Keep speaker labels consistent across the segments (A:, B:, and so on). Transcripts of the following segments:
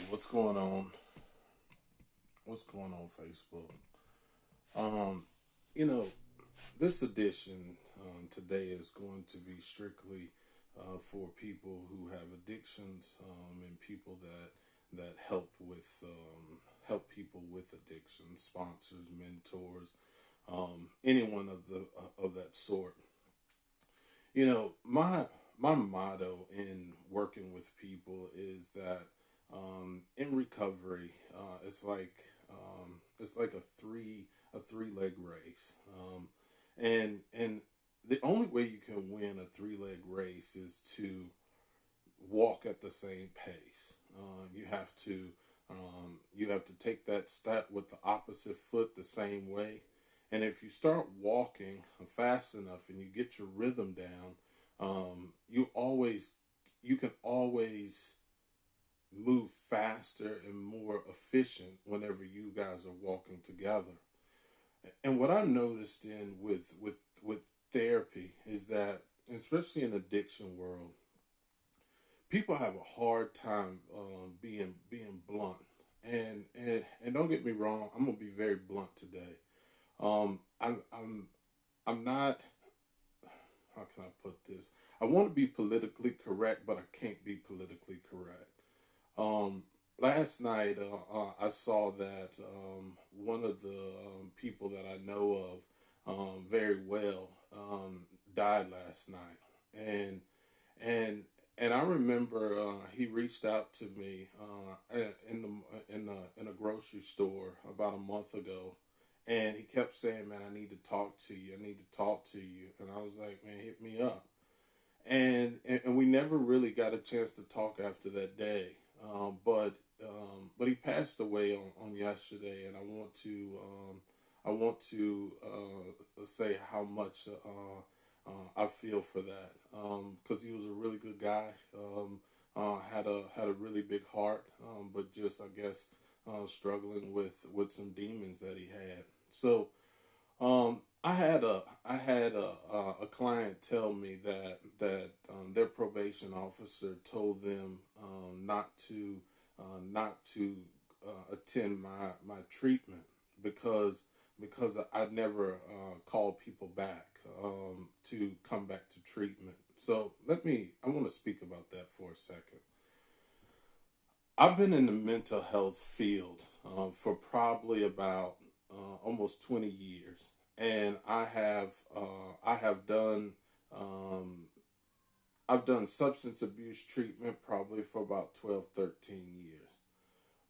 A: What's going on? What's going on, Facebook? Um, you know, this edition today is going to be strictly for people who have addictions and people that help people with addiction, sponsors, mentors, anyone of that sort. My motto in working with people is that in recovery, it's like a three leg race, and the only way you can win a three-leg race is to walk at the same pace. You have to take that step with the opposite foot the same way. And if you start walking fast enough and you get your rhythm down, you can always move faster and more efficient whenever you guys are walking together. And what I noticed with therapy is that, especially in addiction world, people have a hard time being blunt. And don't get me wrong, I'm gonna be very blunt today. I'm not. How can I put this? I want to be politically correct, but I can't be politically correct. Um, Last night, I saw that one of the people that I know of very well died last night, and and and I remember he reached out to me in a grocery store about a month ago, and he kept saying, "Man, I need to talk to you. I need to talk to you." And I was like, "Man, hit me up." And we never really got a chance to talk after that day. But he passed away on yesterday, and I want to say how much I feel for that because he was a really good guy. Had a really big heart, but just I guess struggling with some demons that he had. So I had a client tell me that their probation officer told them not to attend my treatment because I never called people back to come back to treatment. So I want to speak about that for a second. I've been in the mental health field for probably about almost 20 years, and I have done um, I've done substance abuse treatment probably for about 12, 13 years.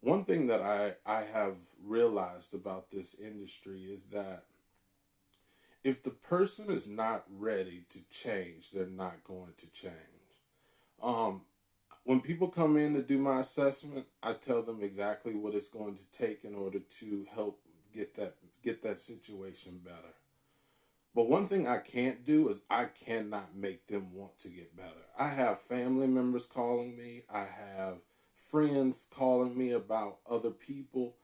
A: One thing that I have realized about this industry is that if the person is not ready to change, they're not going to change. Um, when people come in to do my assessment, I tell them exactly what it's going to take in order to help get that situation better. But one thing I can't do is I cannot make them want to get better. I have family members calling me. I have friends calling me about other people.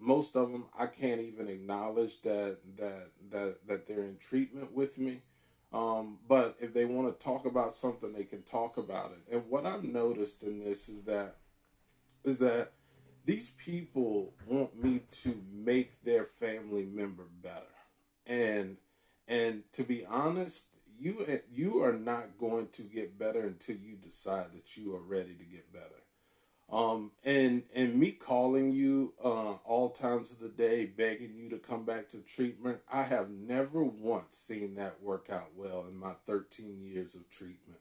A: Most of them I can't even acknowledge that they're in treatment with me. But if they want to talk about something, they can talk about it. And what I've noticed in this is that these people want me to make their family member better. And to be honest, you are not going to get better until you decide that you are ready to get better. And me calling you all times of the day, begging you to come back to treatment, I have never once seen that work out well in my 13 years of treatment.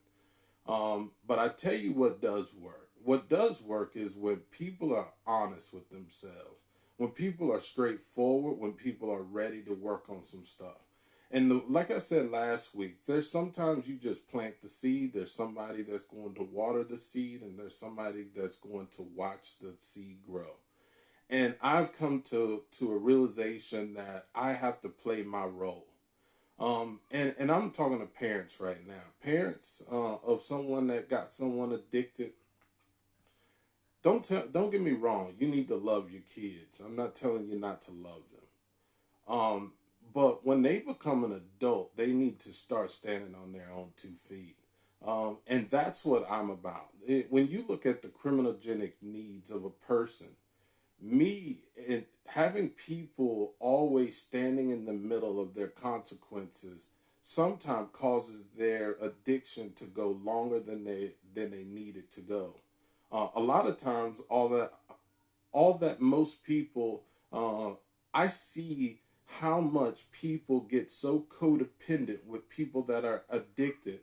A: But I tell you what does work. What does work is when people are honest with themselves, when people are straightforward, when people are ready to work on some stuff. And like I said last week, there's sometimes you just plant the seed. There's somebody that's going to water the seed, and there's somebody that's going to watch the seed grow. And I've come to a realization that I have to play my role. And I'm talking to parents right now. Parents of someone that got someone addicted. Don't get me wrong. You need to love your kids. I'm not telling you not to love them. But when they become an adult, they need to start standing on their own 2 feet. And that's what I'm about. When you look at the criminogenic needs of a person, me and having people always standing in the middle of their consequences sometimes causes their addiction to go longer than they need it to go. A lot of times, all that most people, I see how much people get so codependent with people that are addicted.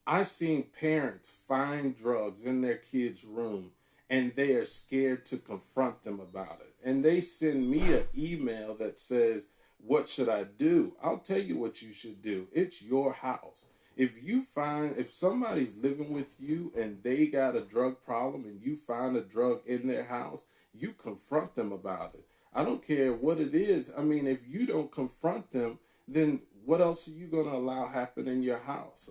A: I seen parents find drugs in their kids' room and they are scared to confront them about it. And they send me an email that says, "What should I do?" I'll tell you what you should do. It's your house. If somebody's living with you and they got a drug problem and you find a drug in their house, you confront them about it. I don't care what it is. I mean, if you don't confront them, then what else are you going to allow happen in your house?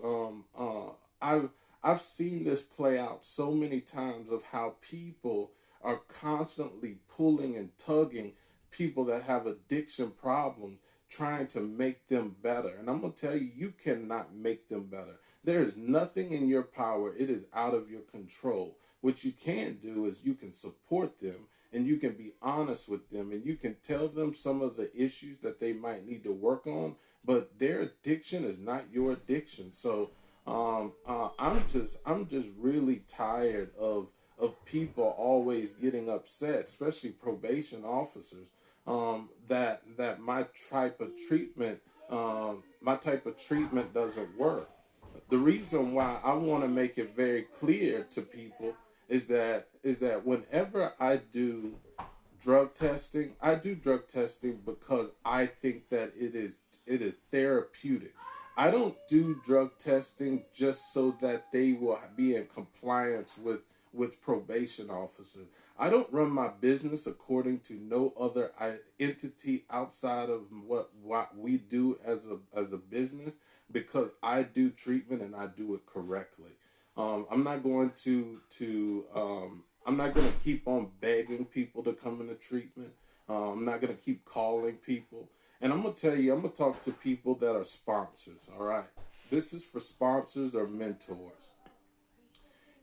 A: I've seen this play out so many times of how people are constantly pulling and tugging people that have addiction problems, trying to make them better. And I'm going to tell you, you cannot make them better. There is nothing in your power. It is out of your control. What you can do is you can support them and you can be honest with them and you can tell them some of the issues that they might need to work on, but their addiction is not your addiction. So I'm just really tired of people always getting upset, especially probation officers, that my type of treatment doesn't work. The reason why I want to make it very clear to people is that whenever I do I do drug testing because I think that it is therapeutic. I don't do drug testing just so that they will be in compliance with probation officers. I don't run my business according to no other entity outside of what we do as a business, because I do treatment and I do it correctly. I'm not going to keep on begging people to come into treatment. I'm not going to keep calling people. And I'm going to tell you, I'm going to talk to people that are sponsors, all right? This is for sponsors or mentors.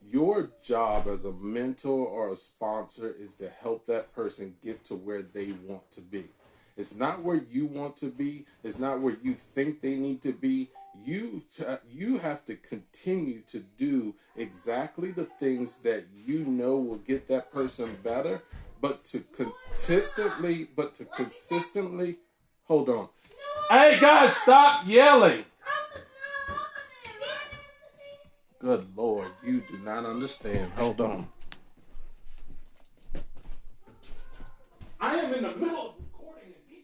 A: Your job as a mentor or a sponsor is to help that person get to where they want to be. It's not where you want to be. It's not where you think they need to be. You have to continue to do exactly the things that you know will get that person better, but to consistently, hold on. Hey guys, stop yelling. Good Lord, you do not understand. Hold on. I am in the middle of recording and be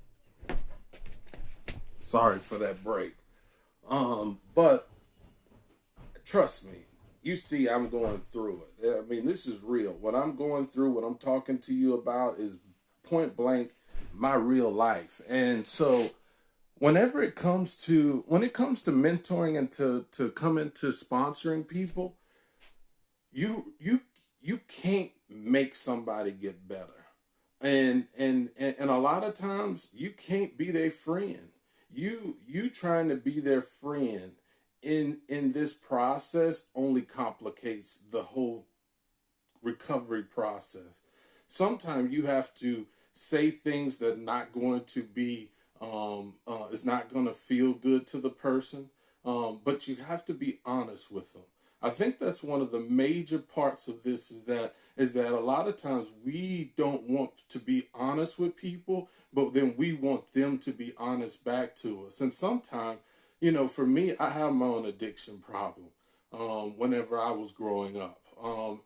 A: quiet. Sorry for that break. But trust me, you see I'm going through it. I mean, this is real. What I'm going through, what I'm talking to you about is point blank my real life. And so when it comes to mentoring and to come into sponsoring people, you can't make somebody get better. And a lot of times you can't be their friend. You trying to be their friend in this process only complicates the whole recovery process. Sometimes you have to say things that are not going to be it's not going to feel good to the person, but you have to be honest with them. I think that's one of the major parts of this is that a lot of times we don't want to be honest with people, but then we want them to be honest back to us. And sometimes, for me, I have my own addiction problem whenever I was growing up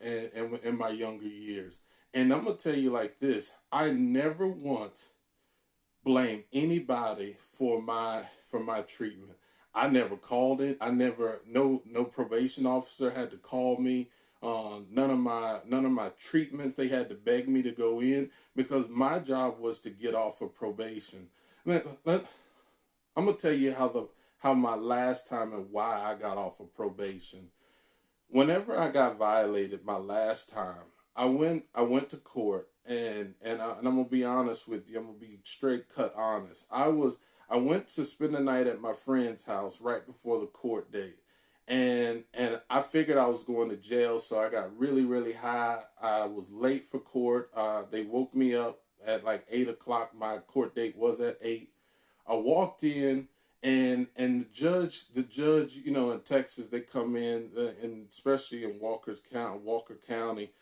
A: and in my younger years. And I'm going to tell you like this, I never once blame anybody for my treatment. I never called it. No probation officer had to call me. None of my treatments, they had to beg me to go in because my job was to get off of probation. I'm gonna tell you how my last time and why I got off of probation. Whenever I got violated my last time, I went to court And I'm gonna be honest with you. I'm gonna be straight cut honest. I went to spend the night at my friend's house right before the court date, and I figured I was going to jail, so I got really high. I was late for court. They woke me up at like 8 o'clock. My court date was at 8. I walked in, and the judge, in Texas, they come in, and especially in Walker County,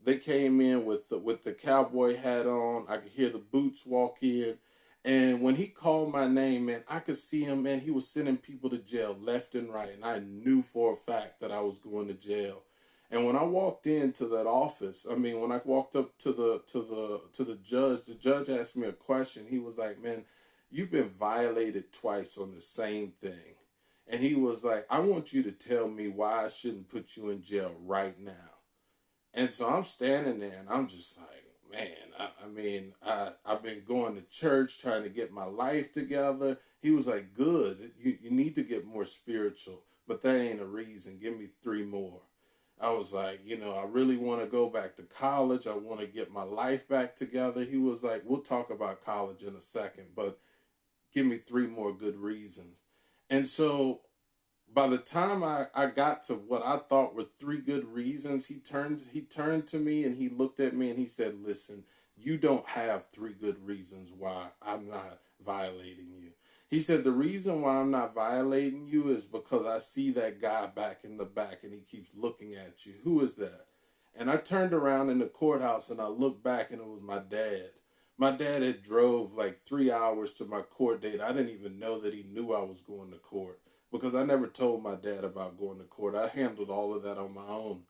A: they came in with the cowboy hat on. I could hear the boots walk in, and when he called my name, man, I could see him, man. He was sending people to jail left and right, and I knew for a fact that I was going to jail. And when I walked into that office, I mean, when I walked up to the judge asked me a question. He was like, "Man, you've been violated twice on the same thing." And he was like, "I want you to tell me why I shouldn't put you in jail right now." And so I'm standing there and I'm just like, man, I've been going to church trying to get my life together. He was like, "Good, you need to get more spiritual, but that ain't a reason. Give me 3 more." I was like, I really want to go back to college. I want to get my life back together. He was like, "We'll talk about college in a second, but give me 3 more good reasons." And so by the time I got to what I thought were 3 good reasons, he turned to me and he looked at me and he said, "Listen, you don't have 3 good reasons why I'm not violating you." He said, "The reason why I'm not violating you is because I see that guy back in the back and he keeps looking at you. Who is that?" And I turned around in the courthouse and I looked back and it was my dad. My dad had drove like 3 hours to my court date. I didn't even know that he knew I was going to court, because I never told my dad about going to court. I handled all of that on my own.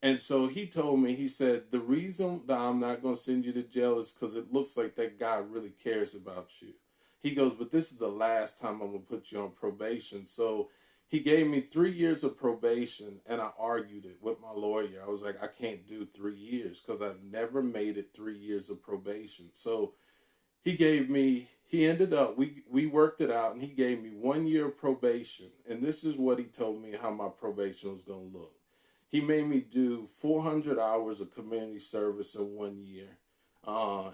A: And so he told me, he said, "The reason that I'm not going to send you to jail is because it looks like that guy really cares about you." He goes, "But this is the last time I'm going to put you on probation." So he gave me 3 years of probation, and I argued it with my lawyer. I was like, "I can't do 3 years because I've never made it 3 years of probation." So he ended up, we worked it out, and he gave me 1 year of probation. And this is what he told me how my probation was going to look. He made me do 400 hours of community service in 1 year.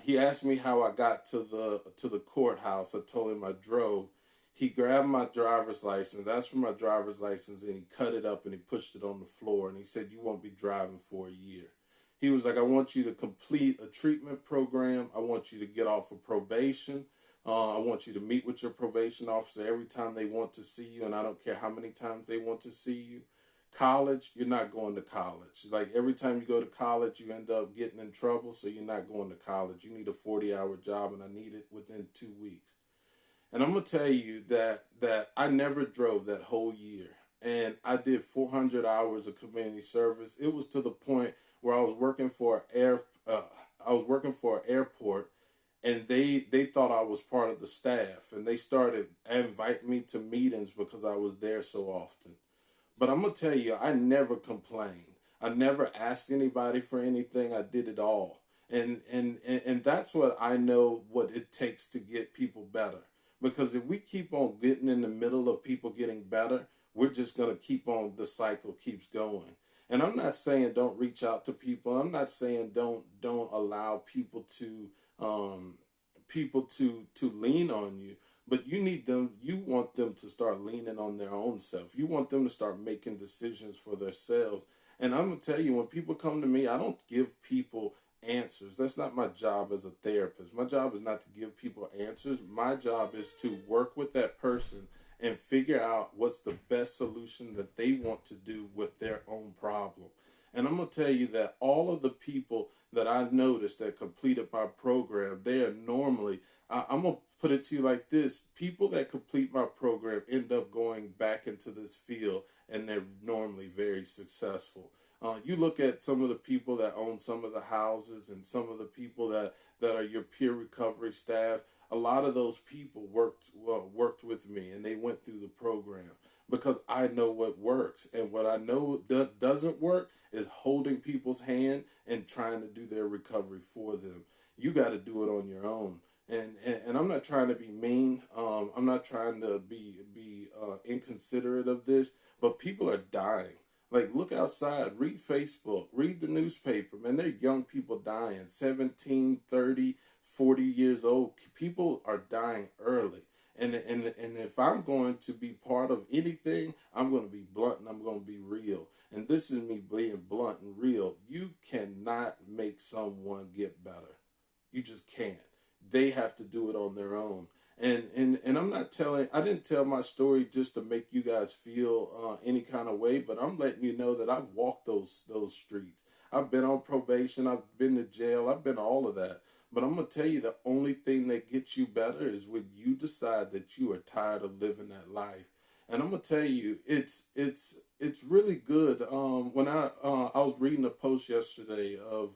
A: He asked me how I got to the courthouse. I told him I drove. He grabbed my driver's license, asked for my driver's license, and he cut it up and he pushed it on the floor. And he said, "You won't be driving for a year." He was like, "I want you to complete a treatment program. I want you to get off of probation. I want you to meet with your probation officer every time they want to see you, and I don't care how many times they want to see you. College, you're not going to college. Like, every time you go to college, you end up getting in trouble, so you're not going to college. You need a 40-hour job, and I need it within 2 weeks." And I'm going to tell you that I never drove that whole year. And I did 400 hours of community service. It was to the point where I was working for an airport, and they thought I was part of the staff, and they started inviting me to meetings because I was there so often. But I'm gonna tell you, I never complained. I never asked anybody for anything. I did it all, and that's what I know what it takes to get people better. Because if we keep on getting in the middle of people getting better, we're just gonna keep on. The cycle keeps going. And I'm not saying don't reach out to people. I'm not saying don't allow people to lean on you. But you need them. You want them to start leaning on their own self. You want them to start making decisions for themselves. And I'm gonna tell you, when people come to me, I don't give people answers. That's not my job as a therapist. My job is not to give people answers. My job is to work with that person and figure out what's the best solution that they want to do with their own problem. And I'm going to tell you that all of the people that I've noticed that completed my program, they are normally, I'm going to put it to you like this: people that complete my program end up going back into this field, and they're normally very successful. You look at some of the people that own some of the houses and some of the people that are your peer recovery staff. A lot of those people worked with me, and they went through the program because I know what works. And what I know doesn't work is holding people's hand and trying to do their recovery for them. You got to do it on your own. And I'm not trying to be mean. I'm not trying to be inconsiderate of this, but people are dying. Like, look outside, read Facebook, read the newspaper. Man, there are young people dying, 17, 30, 40 years old. People are dying early. And if I'm going to be part of anything, I'm going to be blunt and I'm going to be real. And this is me being blunt and real. You cannot make someone get better. You just can't. They have to do it on their own. And I'm not telling, I didn't tell my story just to make you guys feel any kind of way, but I'm letting you know that I've walked those streets. I've been on probation, I've been to jail, I've been all of that. But I'm gonna tell you, the only thing that gets you better is when you decide that you are tired of living that life. And I'm gonna tell you, it's really good. When I was reading a post yesterday of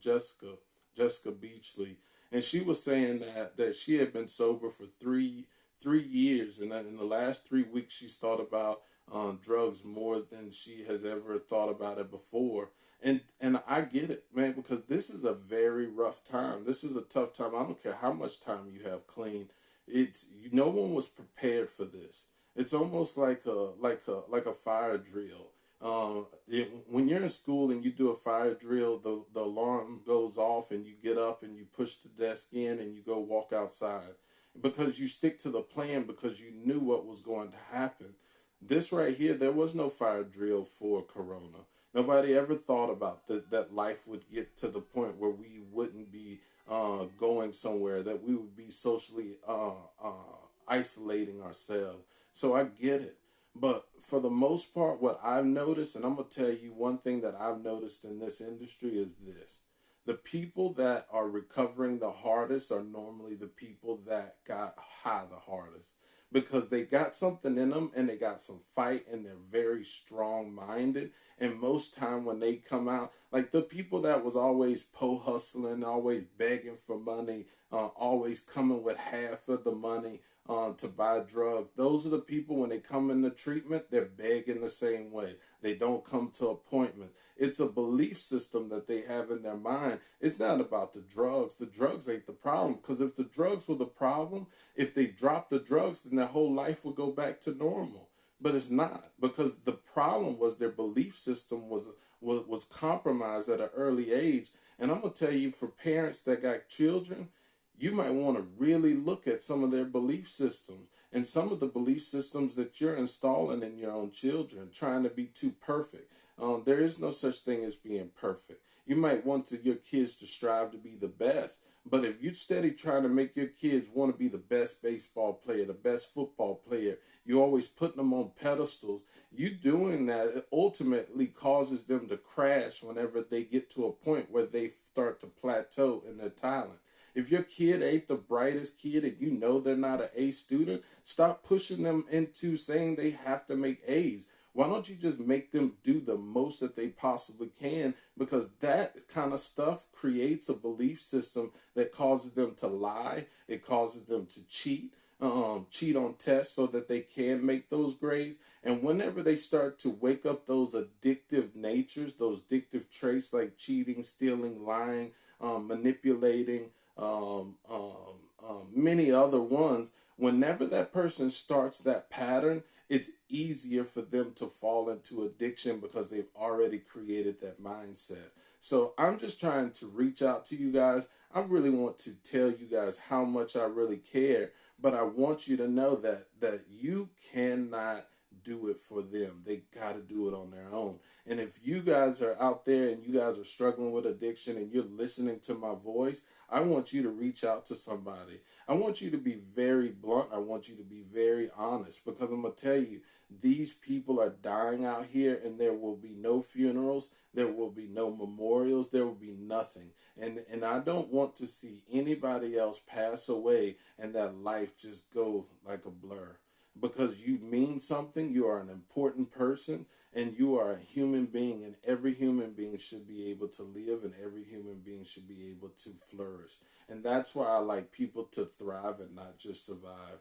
A: Jessica Beachley, and she was saying that she had been sober for three years, and that in the last 3 weeks she's thought about drugs more than she has ever thought about it before. And I get it, man, because this is a very rough time. This is a tough time. I don't care how much time you have clean. No one was prepared for this. It's almost like a fire drill. When you're in school and you do a fire drill, the alarm goes off and you get up and you push the desk in and you go walk outside because you stick to the plan because you knew what was going to happen. This right here, there was no fire drill for Corona. Nobody ever thought about that life would get to the point where we wouldn't be going somewhere, that we would be socially isolating ourselves. So I get it. But for the most part, what I've noticed, and I'm going to tell you one thing that I've noticed in this industry is this. The people that are recovering the hardest are normally the people that got high the hardest because they got something in them and they got some fight and they're very strong-minded. And most time when they come out, like the people that was always hustling, always begging for money, always coming with half of the money, to buy drugs. Those are the people when they come into treatment, they're begging the same way. They don't come to appointment. It's a belief system that they have in their mind. It's not about the drugs. The drugs ain't the problem. Because if the drugs were the problem, if they dropped the drugs, then their whole life would go back to normal. But it's not, because the problem was their belief system was compromised at an early age. And I'm gonna tell you, for parents that got children, you might want to really look at some of their belief systems and some of the belief systems that you're installing in your own children, trying to be too perfect. There is no such thing as being perfect. You might want your kids to strive to be the best, but if you steady trying to make your kids want to be the best baseball player, the best football player, you always putting them on pedestals, you doing that, it ultimately causes them to crash whenever they get to a point where they start to plateau in their talent. If your kid ain't the brightest kid and you know they're not an A student, stop pushing them into saying they have to make A's. Why don't you just make them do the most that they possibly can? Because that kind of stuff creates a belief system that causes them to lie. It causes them to cheat on tests so that they can make those grades. And whenever they start to wake up those addictive natures, those addictive traits like cheating, stealing, lying, manipulating, many other ones, whenever that person starts that pattern, it's easier for them to fall into addiction because they've already created that mindset. So I'm just trying to reach out to you guys. I really want to tell you guys how much I really care, but I want you to know that you cannot do it for them. They got to do it on their own. And if you guys are out there and you guys are struggling with addiction and you're listening to my voice, I want you to reach out to somebody. I want you to be very blunt. I want you to be very honest, because I'm going to tell you, these people are dying out here and there will be no funerals. There will be no memorials. There will be nothing. And I don't want to see anybody else pass away and that life just go like a blur. Because you mean something, you are an important person, and you are a human being, and every human being should be able to live, and every human being should be able to flourish. And that's why I like people to thrive and not just survive.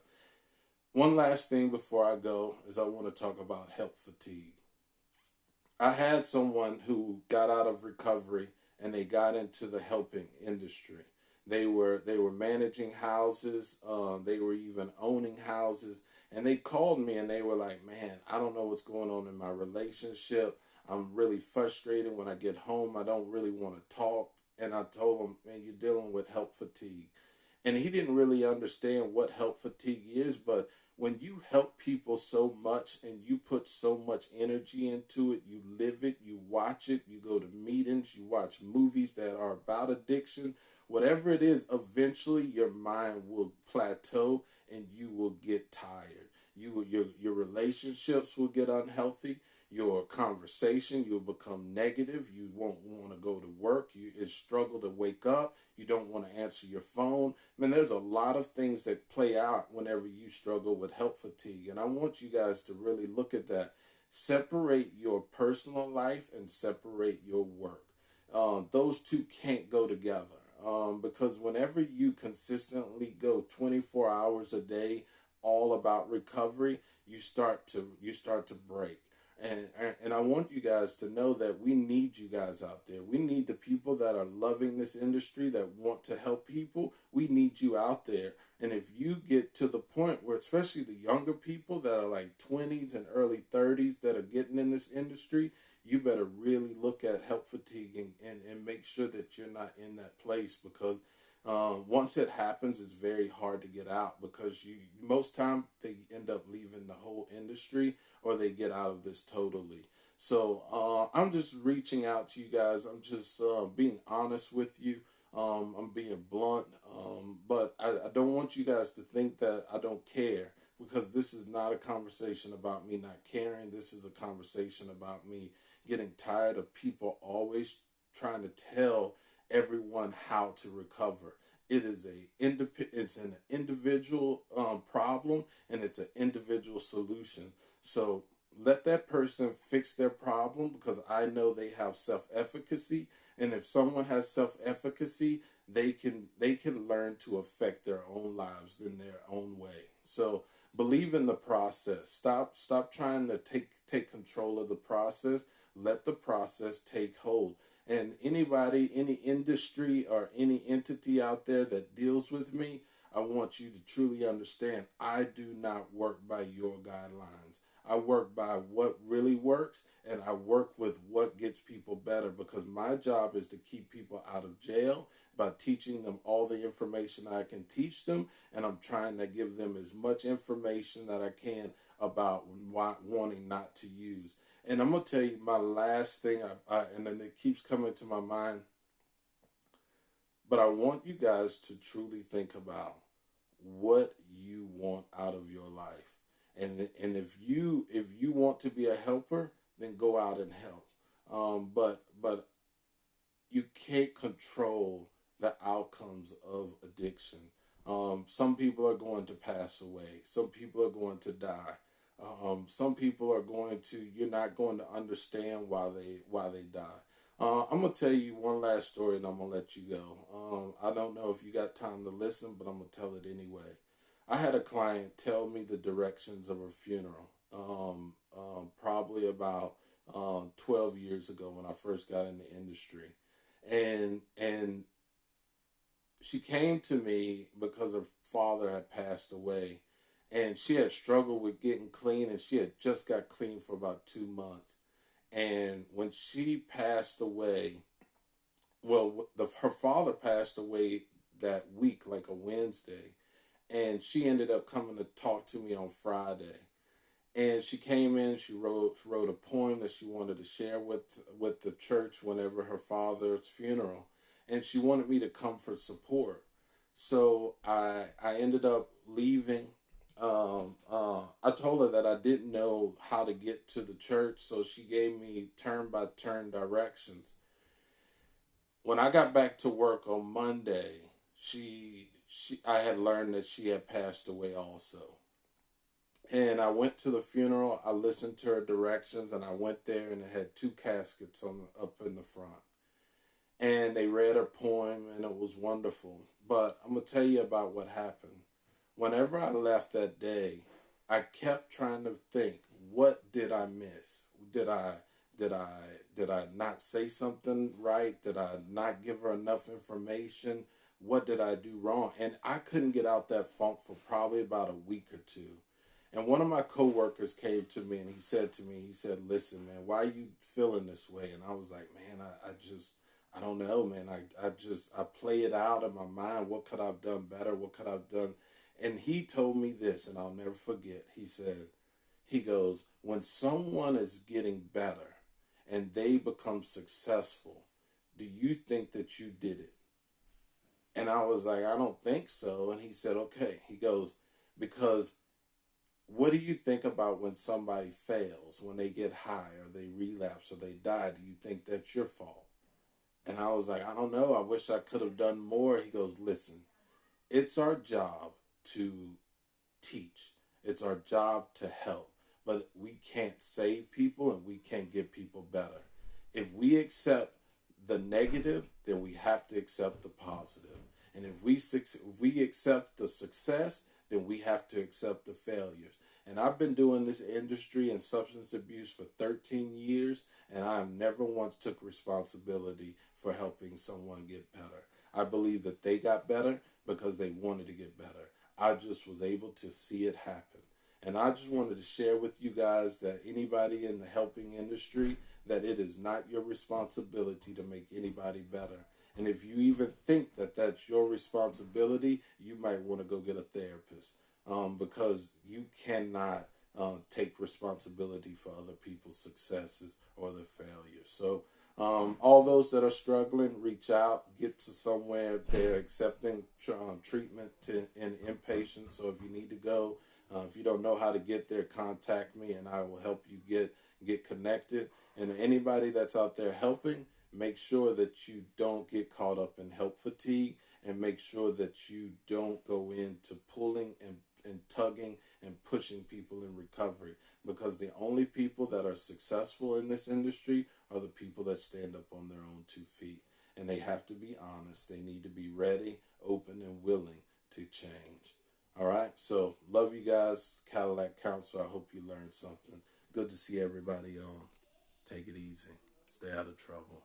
A: One last thing before I go is I want to talk about help fatigue. I had someone who got out of recovery and they got into the helping industry. They were managing houses. They were even owning houses. And they called me and they were like, man, I don't know what's going on in my relationship. I'm really frustrated when I get home. I don't really want to talk. And I told him, man, you're dealing with help fatigue. And he didn't really understand what help fatigue is, but when you help people so much and you put so much energy into it, you live it, you watch it, you go to meetings, you watch movies that are about addiction, whatever it is, eventually your mind will plateau and you will get tired. Your relationships will get unhealthy. Your conversation, you'll become negative. You won't want to go to work. You struggle to wake up. You don't want to answer your phone. I mean, there's a lot of things that play out whenever you struggle with help fatigue. And I want you guys to really look at that. Separate your personal life and separate your work. Those two can't go together. Because whenever you consistently go 24 hours a day, all about recovery, you start to break. And I want you guys to know that we need you guys out there. We need the people that are loving this industry, that want to help people. We need you out there. And if you get to the point where, especially the younger people that are like 20s and early 30s that are getting in this industry, you better really look at help fatigue and make sure that you're not in that place, because once it happens, it's very hard to get out, because most time they end up leaving the whole industry or they get out of this totally. So I'm just reaching out to you guys. I'm just being honest with you. I'm being blunt, but I don't want you guys to think that I don't care, because this is not a conversation about me not caring. This is a conversation about me getting tired of people always trying to tell everyone how to recover. It's an individual problem, and it's an individual solution. So let that person fix their problem, because I know they have self-efficacy, and if someone has self-efficacy, they can learn to affect their own lives in their own way. So believe in the process. Stop trying to take control of the process. Let the process take hold. And anybody, any industry or any entity out there that deals with me, I want you to truly understand, I do not work by your guidelines. I work by what really works, and I work with what gets people better, because my job is to keep people out of jail by teaching them all the information I can teach them, and I'm trying to give them as much information that I can about wanting not to use. And I'm going to tell you my last thing, and then it keeps coming to my mind, but I want you guys to truly think about what you want out of your life. And if you want to be a helper, then go out and help. But you can't control the outcomes of addiction. Some people are going to pass away. Some people are going to die. Some people are you're not going to understand why they die. I'm going to tell you one last story, and I'm going to let you go. I don't know if you got time to listen, but I'm going to tell it anyway. I had a client tell me the directions of her funeral, probably about 12 years ago when I first got in the industry. And she came to me because her father had passed away. And she had struggled with getting clean, and she had just got clean for about 2 months. And when she passed away, her father passed away that week, like a Wednesday. And she ended up coming to talk to me on Friday. And she came in, she wrote a poem that she wanted to share with the church whenever her father's funeral. And she wanted me to come for support. So I ended up leaving. I told her that I didn't know how to get to the church, so she gave me turn-by-turn directions. When I got back to work on Monday, I had learned that she had passed away also. And I went to the funeral, I listened to her directions, and I went there, and it had 2 caskets up in the front. And they read her poem, and it was wonderful. But I'm going to tell you about what happened. Whenever I left that day, I kept trying to think, what did I miss? Did I not say something right? Did I not give her enough information? What did I do wrong? And I couldn't get out that funk for probably about a week or 2. And one of my coworkers came to me and he said to me, he said, listen, man, why are you feeling this way? And I was like, man, I don't know, man. I play it out in my mind. What could I have done better? What could I have done? And he told me this, and I'll never forget. He goes, when someone is getting better and they become successful, do you think that you did it? And I was like, I don't think so. And he said, okay. He goes, because what do you think about when somebody fails, when they get high or they relapse or they die? Do you think that's your fault? And I was like, I don't know. I wish I could have done more. He goes, listen, it's our job to teach. It's our job to help. But we can't save people and we can't get people better. If we accept the negative, then we have to accept the positive. And if we accept the success, then we have to accept the failures. And I've been doing this industry and substance abuse for 13 years, and I have never once took responsibility for helping someone get better. I believe that they got better because they wanted to get better. I just was able to see it happen. And I just wanted to share with you guys that anybody in the helping industry, that it is not your responsibility to make anybody better. And if you even think that that's your responsibility, you might want to go get a therapist, because you cannot take responsibility for other people's successes or their failures. So all those that are struggling, reach out, get to somewhere they're accepting treatment in inpatient. So if you need to go, if you don't know how to get there, contact me and I will help you get connected. And anybody that's out there helping, make sure that you don't get caught up in help fatigue, and make sure that you don't go into pulling and tugging and pushing people in recovery, because the only people that are successful in this industry are the people that stand up on their own 2 feet. And they have to be honest. They need to be ready, open, and willing to change. All right? So, love you guys. Cadillac Counselor. I hope you learned something. Good to see everybody on. Take it easy. Stay out of trouble.